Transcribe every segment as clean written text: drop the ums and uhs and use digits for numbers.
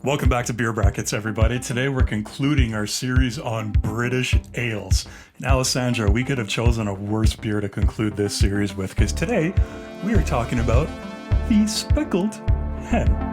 Welcome back to Beer Brackets, everybody. Today we're concluding our series on British ales. And Alessandro, we could have chosen a worse beer to conclude this series with, because today we are talking about the Speckled Hen.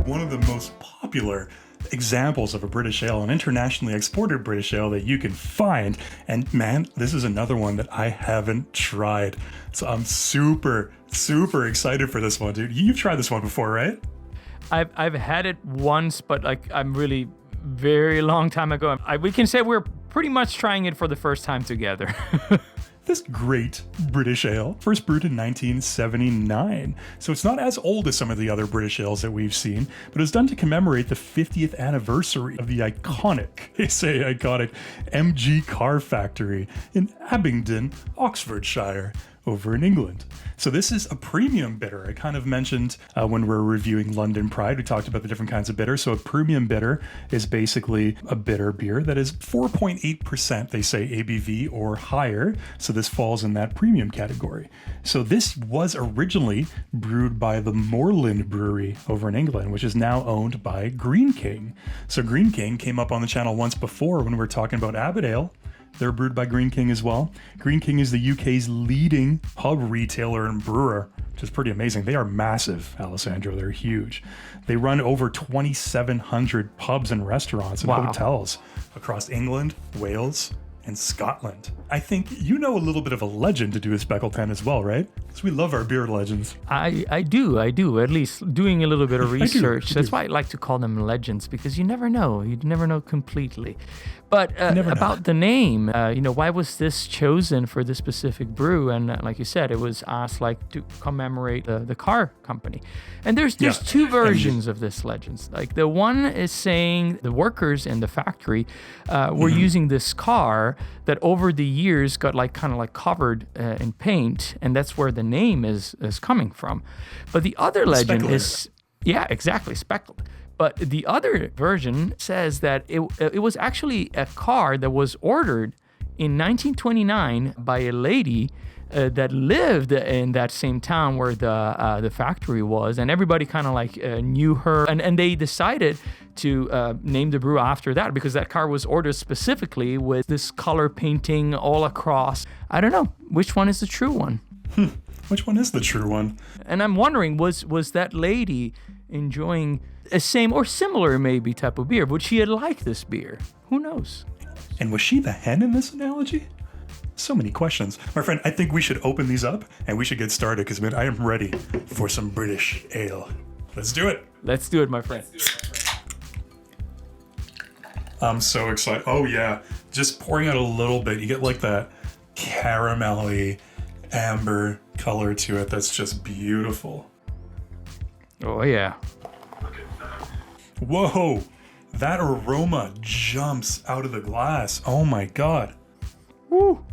One of the most popular examples of a British ale, an internationally exported British ale that you can find. And man, this is another one that I haven't tried. So I'm super excited for this one, dude. You've tried this one before, right? I've had it once, but I'm really very long time ago. We can say we're pretty much trying it for the first time together. This great British ale, first brewed in 1979. So it's not as old as some of the other British ales that we've seen, but it was done to commemorate the 50th anniversary of the iconic MG car factory in Abingdon, Oxfordshire, over in England. So this is a premium bitter. I kind of mentioned when we were reviewing London Pride, we talked about the different kinds of bitter. So a premium bitter is basically a bitter beer that is 4.8%, they say, ABV or higher. So this falls in that premium category. So this was originally brewed by the Morland Brewery over in England, which is now owned by Greene King. So Greene King came up on the channel once before when we were talking about Abingdon. They're brewed by Greene King as well. Greene King is the UK's leading pub retailer and brewer, which is pretty amazing. They are massive, Alessandro. They're huge. They run over 2,700 pubs and restaurants and hotels across England, Wales, and Scotland. I think you know a little bit of a legend to do with Speckled Hen as well, right? Because we love our beer legends. I do, at least doing a little bit of research. That's why I like to call them legends, because you never know. You never know completely. But about the name, why was this chosen for this specific brew? And like you said, it was asked to commemorate the car company. And there's two versions of this legend. Like the one is saying the workers in the factory were using this car that over the years got kind of covered in paint, and that's where the name is coming from. But the other legend is, exactly, speckled. But the other version says that it was actually a car that was ordered in 1929 by a lady that lived in that same town where the factory was, and everybody kind of knew her, and they decided to name the brew after that, because that car was ordered specifically with this color painting all across. I don't know which one is the true one. Which one is the true one? And I'm wondering, was that lady enjoying a same or similar maybe type of beer? Would she have liked this beer? Who knows? And was she the hen in this analogy? So many questions. My friend, I think we should open these up and we should get started, because I am ready for some British ale. Let's do it. Let's do it, my friend. I'm so excited. Oh yeah, just pouring out a little bit. You get that caramelly amber color to it. That's just beautiful. Oh yeah. Whoa, that aroma jumps out of the glass. Oh my God. Woo.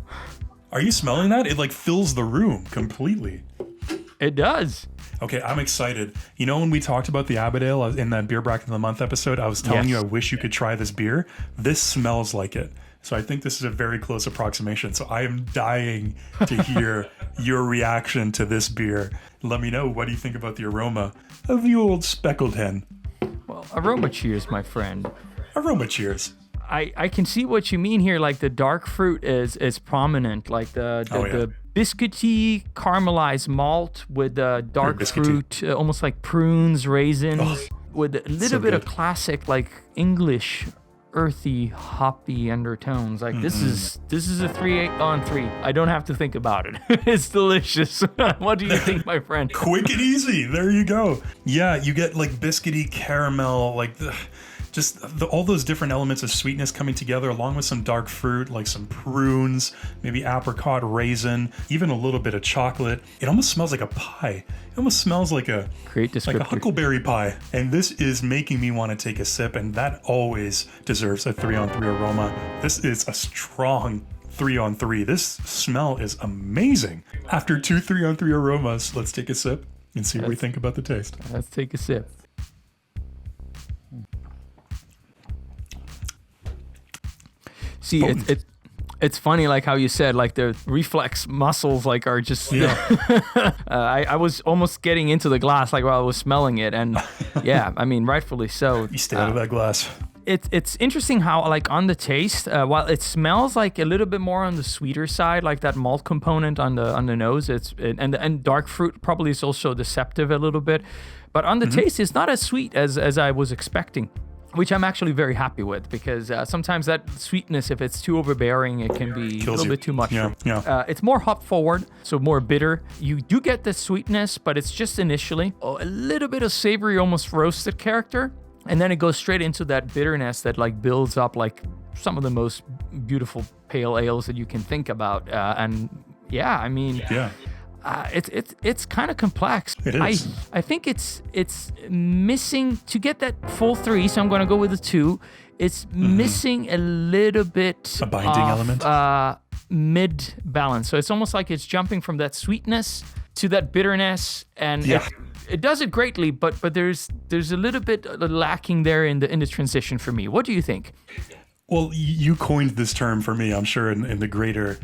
Are you smelling that? It fills the room completely. It does. Okay, I'm excited. You know, when we talked about the Abingdon in that Beer Bracket of the Month episode, I was telling you I wish you could try this beer. This smells like it. So I think this is a very close approximation. So I am dying to hear your reaction to this beer. Let me know, what do you think about the aroma of the Old Speckled Hen? Well, aroma cheers, my friend. Aroma cheers. I can see what you mean here. The dark fruit is prominent, the biscuity caramelized malt with the dark fruit, almost like prunes, raisins, with a little bit of classic English earthy, hoppy undertones. This is a 3-8 on 3. I don't have to think about it. It's delicious. What do you think, my friend? Quick and easy. There you go. Yeah, you get biscuity caramel, just all those different elements of sweetness coming together, along with some dark fruit, like some prunes, maybe apricot, raisin, even a little bit of chocolate. It almost smells like a pie. It almost smells like a huckleberry pie. And this is making me want to take a sip, and that always deserves a 3-on-3 aroma. This is a strong 3-on-3. This smell is amazing. After 2 3-on-3 aromas, let's take a sip and see what we think about the taste. Let's take a sip. See, it's funny, like how you said, like the reflex muscles, like are just. Yeah. I was almost getting into the glass, like while I was smelling it, and yeah, I mean, rightfully so. You stay out of that glass. It's interesting how, like, on the taste, while it smells like a little bit more on the sweeter side, like that malt component on the nose, and dark fruit probably is also deceptive a little bit, but on the taste, it's not as sweet as I was expecting, which I'm actually very happy with, because sometimes that sweetness, if it's too overbearing, it can be a little bit too much. Yeah. It's more hop forward, so more bitter. You do get the sweetness, but it's just initially a little bit of savory, almost roasted character. And then it goes straight into that bitterness that like builds up like some of the most beautiful pale ales that you can think about. And yeah, I mean, it's kind of complex. It is. I think it's missing to get that full 3. So I'm going to go with a 2. It's missing a little bit a binding element, mid balance. So it's almost like it's jumping from that sweetness to that bitterness, and it does it greatly, but there's a little bit lacking there in the transition for me. What do you think? Well, you coined this term for me. I'm sure in the greater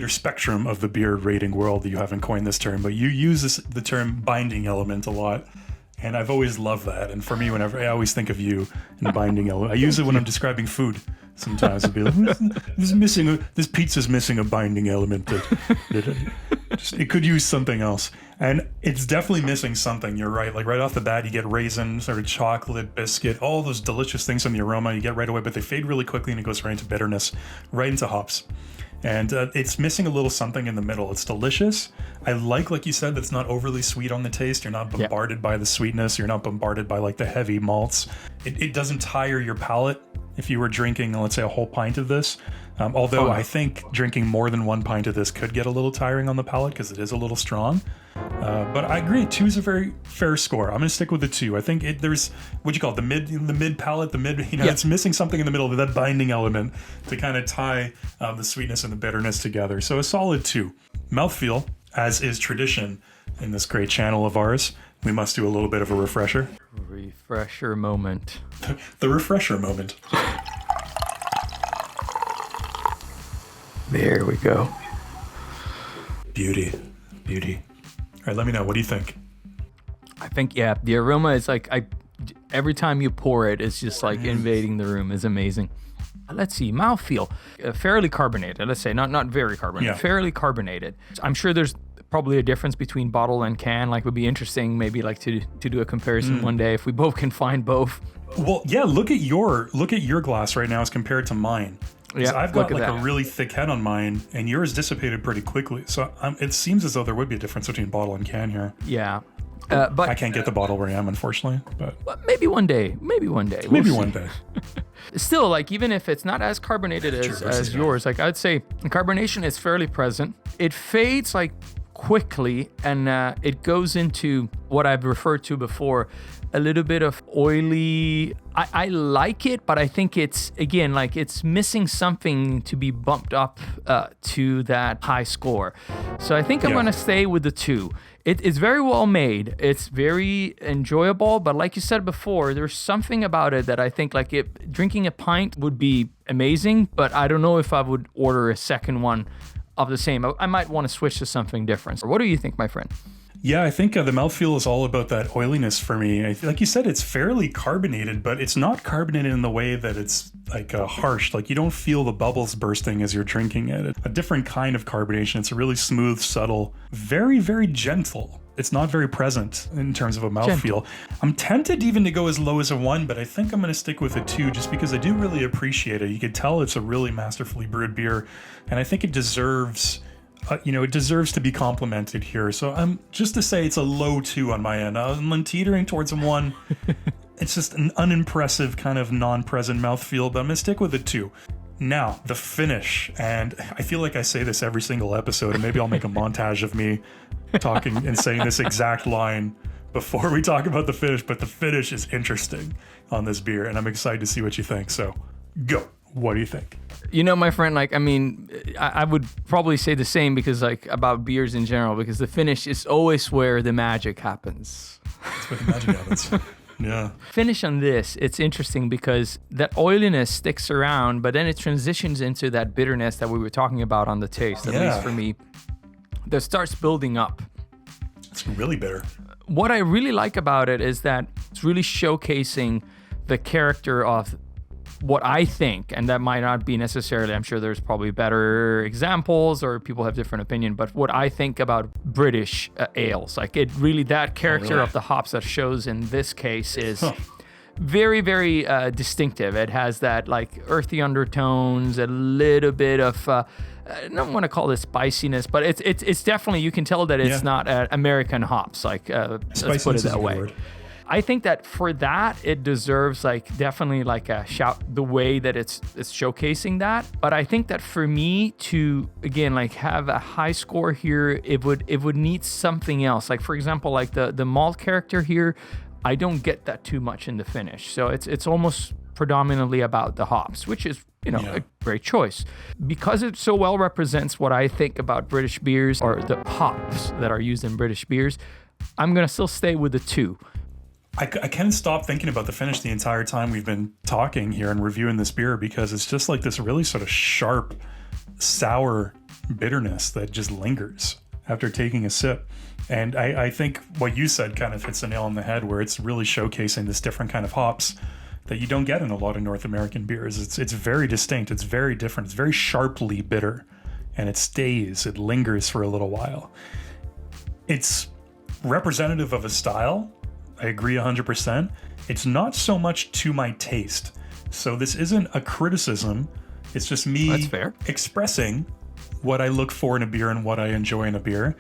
spectrum of the beer rating world, you haven't coined this term, but you use the term binding element a lot. And I've always loved that. And for me, whenever I always think of you in binding element, I use it when I'm describing food. Sometimes I'll be like, this pizza's missing a binding element. It could use something else. And it's definitely missing something. You're right. Like right off the bat, you get raisin, sort of chocolate, biscuit, all those delicious things from the aroma you get right away, but they fade really quickly and it goes right into bitterness, right into hops. And it's missing a little something in the middle. It's delicious. I like you said, that it's not overly sweet on the taste. You're not bombarded by the sweetness. You're not bombarded by like the heavy malts. It doesn't tire your palate if you were drinking, let's say, a whole pint of this. Although I think drinking more than 1 pint of this could get a little tiring on the palate because it is a little strong. But I agree, 2 is a very fair score. I'm going to stick with the 2. I think there's, what you call it, the mid palate, it's missing something in the middle of that binding element to kind of tie the sweetness and the bitterness together. So a solid 2. Mouthfeel, as is tradition in this great channel of ours, we must do a little bit of a refresher. Refresher moment. The refresher moment. There we go. Beauty. All right, let me know. What do you think? I think, the aroma is like, every time you pour it, it's just like invading the room. It's amazing. Let's see, mouthfeel. Fairly carbonated, let's say. Not very carbonated. Fairly carbonated. I'm sure there's probably a difference between bottle and can. Like, would be interesting maybe like to do a comparison one day if we both can find both. Well, yeah, look at your glass right now as compared to mine. Yeah, I've got like a really thick head on mine, and yours dissipated pretty quickly. So it seems as though there would be a difference between bottle and can here. Yeah. But I can't get the bottle where I am, unfortunately. But maybe one day. We'll maybe see. one day. Still, like, even if it's not as carbonated as yours, like, I'd say the carbonation is fairly present. It fades like quickly, and it goes into what I've referred to before, a little bit of oily. I like it, but I think it's, again, like, it's missing something to be bumped up to that high score. So I think I'm going to stay with the 2. It's very well made. It's very enjoyable, but like you said before, there's something about it that I think, like, drinking a pint would be amazing, but I don't know if I would order a second one of the same. I might want to switch to something different. What do you think, my friend? Yeah, I think the mouthfeel is all about that oiliness for me. Like you said, it's fairly carbonated, but it's not carbonated in the way that it's like harsh. Like, you don't feel the bubbles bursting as you're drinking it. It's a different kind of carbonation. It's a really smooth, subtle, very, very gentle. It's not very present in terms of a mouthfeel. I'm tempted even to go as low as a 1, but I think I'm going to stick with a 2 just because I do really appreciate it. You can tell it's a really masterfully brewed beer, and I think it deserves... it deserves to be complimented here. So just to say it's a low 2 on my end. I'm teetering towards a 1. It's just an unimpressive kind of non-present mouthfeel, but I'm going to stick with it too. Now, the finish, and I feel like I say this every single episode, and maybe I'll make a montage of me talking and saying this exact line before we talk about the finish, but the finish is interesting on this beer, and I'm excited to see what you think. So, go. What do you think? You know, my friend, like, I mean, I would probably say the same because, like, about beers in general, because the finish is always where the magic happens. That's where the magic happens. Yeah. Finish on this, it's interesting because that oiliness sticks around, but then it transitions into that bitterness that we were talking about on the taste, at least for me, that starts building up. It's really bitter. What I really like about it is that it's really showcasing the character of what I think, and that might not be necessarily, I'm sure there's probably better examples or people have different opinion, but what I think about British ales, like it really, that character of the hops that shows in this case is very, very distinctive. It has that like earthy undertones, a little bit of, I don't want to call it spiciness, but it's definitely, you can tell that it's not American hops, like let's put it that way. Word. I think that for that, it deserves like definitely like a shout, the way that it's showcasing that. But I think that for me to, again, like have a high score here, it would need something else. Like for example, like the malt character here, I don't get that too much in the finish. So it's almost predominantly about the hops, which is, you know, a great choice. Because it so well represents what I think about British beers or the hops that are used in British beers, I'm going to still stay with the 2. I can't stop thinking about the finish the entire time we've been talking here and reviewing this beer, because it's just like this really sort of sharp, sour bitterness that just lingers after taking a sip. And I think what you said kind of hits the nail on the head, where it's really showcasing this different kind of hops that you don't get in a lot of North American beers. It's very distinct. It's very different. It's very sharply bitter, and it lingers for a little while. It's representative of a style. I agree 100%. It's not so much to my taste. So this isn't a criticism. It's just me expressing what I look for in a beer and what I enjoy in a beer.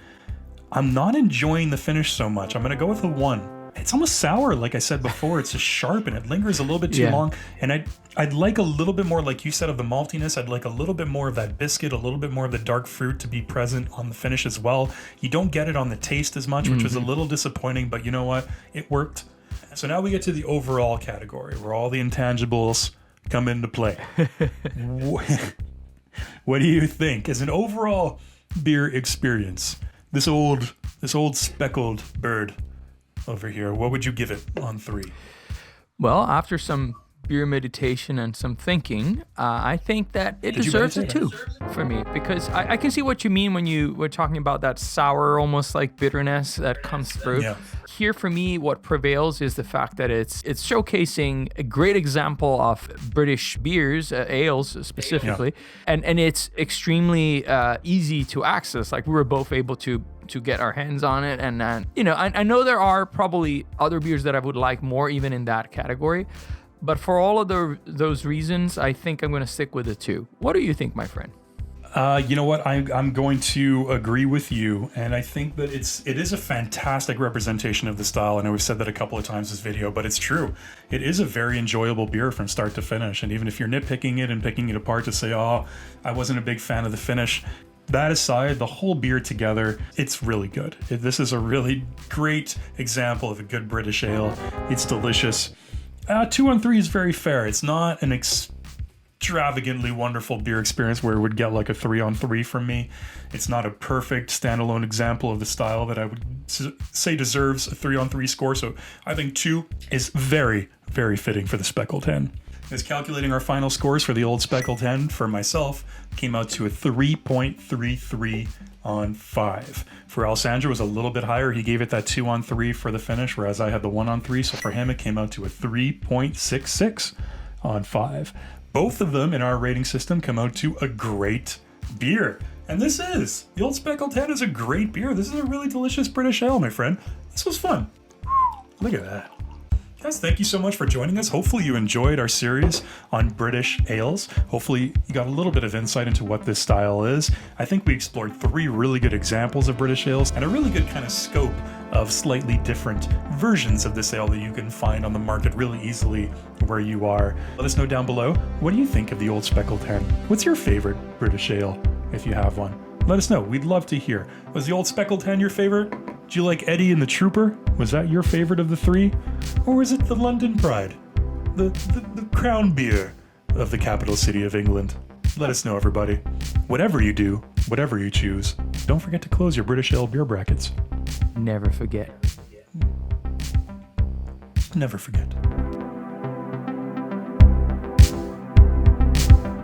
I'm not enjoying the finish so much. I'm going to go with a 1. It's almost sour, like I said before. It's just sharp and it lingers a little bit too long. And I'd like a little bit more, like you said, of the maltiness. I'd like a little bit more of that biscuit, a little bit more of the dark fruit to be present on the finish as well. You don't get it on the taste as much, which was a little disappointing, but you know what? It worked. So now we get to the overall category, where all the intangibles come into play. What do you think? As an overall beer experience, this old speckled bird over here, what would you give it on 3? Well, after some beer meditation and some thinking, I think that it deserves a 2 for me, because I can see what you mean when you were talking about that sour, almost like bitterness that comes through. Yeah. Here for me, what prevails is the fact that it's showcasing a great example of British beers, ales specifically, and it's extremely easy to access. Like we were both able to get our hands on it, and you know, I know there are probably other beers that I would like more even in that category, but for all of those reasons, I think I'm going to stick with the 2. What do you think, my friend? You know what? I'm going to agree with you, and I think that it is a fantastic representation of the style. And we've said that a couple of times this video, but it's true. It is a very enjoyable beer from start to finish. And even if you're nitpicking it and picking it apart to say, "Oh, I wasn't a big fan of the finish," that aside, the whole beer together, it's really good. This is a really great example of a good British ale. It's delicious. 2 on 3 is very fair. It's not an extravagantly wonderful beer experience where it would get like a 3 on 3 from me. It's not a perfect standalone example of the style that I would say deserves a 3 on 3 score. So I think 2 is very, very fitting for the Speckled Hen. As calculating our final scores for the Old Speckled Hen for myself came out to a 3.33 on 5. For Alessandro, it was a little bit higher. He gave it that 2 on 3 for the finish, whereas I had the 1 on 3. So for him, it came out to a 3.66 on 5. Both of them in our rating system come out to a great beer. And this is, the Old Speckled Hen is a great beer. This is a really delicious British ale, my friend. This was fun. Look at that. Guys, thank you so much for joining us. Hopefully you enjoyed our series on British ales. Hopefully you got a little bit of insight into what this style is. I think we explored 3 really good examples of British ales and a really good kind of scope of slightly different versions of this ale that you can find on the market really easily where you are. Let us know down below, what do you think of the Old Speckled Hen? What's your favorite British ale, if you have one? Let us know. We'd love to hear. Was the Old Speckled Hen your favorite? Did you like Eddie and the Trooper? Was that your favorite of the three? Or was it the London Pride? The crown beer of the capital city of England? Let us know, everybody. Whatever you do, whatever you choose, don't forget to close your British Ale beer brackets. Never forget. Never forget.